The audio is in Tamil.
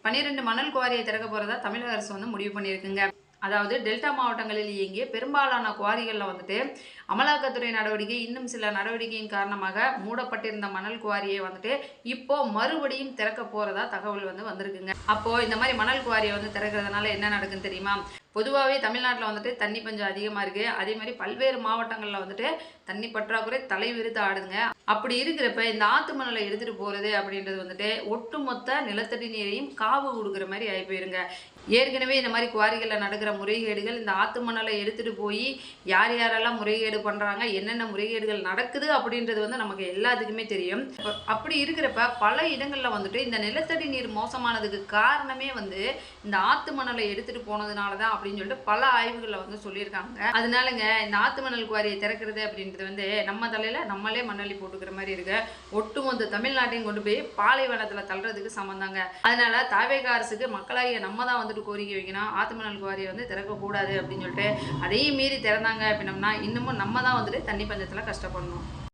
12 மணல் குவாரியை திறக்க போறதா தமிழக அரசு வந்து முடிவு பண்ணியிருக்குங்க. அதாவது டெல்டா மாவட்டங்களில் இயங்கிய பெரும்பாலான குவாரிகளில் வந்துட்டு அமலாக்கத்துறை நடவடிக்கை இன்னும் சில நடவடிக்கையின் காரணமாக மூடப்பட்டிருந்த மணல் குவாரியை வந்துட்டு இப்போ மறுபடியும் திறக்க போறதா தகவல் வந்து வந்திருக்குங்க. அப்போ இந்த மாதிரி மணல் குவாரியை வந்து திறக்கிறதுனால என்ன நடக்குன்னு தெரியுமா? பொதுவாகவே தமிழ்நாட்டில் வந்துட்டு தண்ணி பஞ்சம் அதிகமாக இருக்குது. அதே மாதிரி பல்வேறு மாவட்டங்களில் வந்துட்டு தண்ணி பற்றாக்குறை தலைவிரித்து ஆடுதுங்க. அப்படி இருக்கிறப்ப இந்த ஆத்து மணலை எடுத்துகிட்டு போகிறது அப்படின்றது வந்துட்டு ஒட்டுமொத்த நிலத்தடி நீரையும் காவு கொடுக்குற மாதிரி ஆகி போயிருங்க. ஏற்கனவே இந்த மாதிரி குவாரிகளில் நடக்கிற முறைகேடுகள், இந்த ஆத்து மணலை எடுத்துகிட்டு போய் யார் யாரெல்லாம் முறைகேடு பண்ணுறாங்க, என்னென்ன முறைகேடுகள் நடக்குது அப்படின்றது வந்து நமக்கு எல்லாத்துக்குமே தெரியும். அப்படி இருக்கிறப்ப பல இடங்களில் வந்துட்டு இந்த நிலத்தடி நீர் மோசமானதுக்கு காரணமே வந்து இந்த ஆத்து மணலை எடுத்துகிட்டு போனதுனால தான் அப்படின்னு சொல்லிட்டு பல ஆய்வுகளில் வந்து சொல்லியிருக்காங்க. அதனாலங்க இந்த ஆத்து மணல் குவாரியை திறக்கிறது அப்படின்றது வந்து நம்ம தலையில் நம்மளே மண்ணள்ளி போட்டுக்கிற மாதிரி இருக்கு. ஒட்டுமொத்த தமிழ்நாட்டையும் கொண்டு போய் பாலைவனத்தில் தள்ளுறதுக்கு சமந்தாங்க. அதனால தாவேக அரசுக்கு மக்களாகிய நம்ம தான் வந்துட்டு கோரிக்கை வைக்கணும். ஆத்து மணல் குவாரியை வந்து திறக்கக்கூடாது அப்படின்னு சொல்லிட்டு. அதையும் மீறி திறந்தாங்க அப்படின்னம்னா இன்னமும் நம்ம தான் வந்துட்டு தண்ணி பஞ்சத்தில் கஷ்டப்படணும்.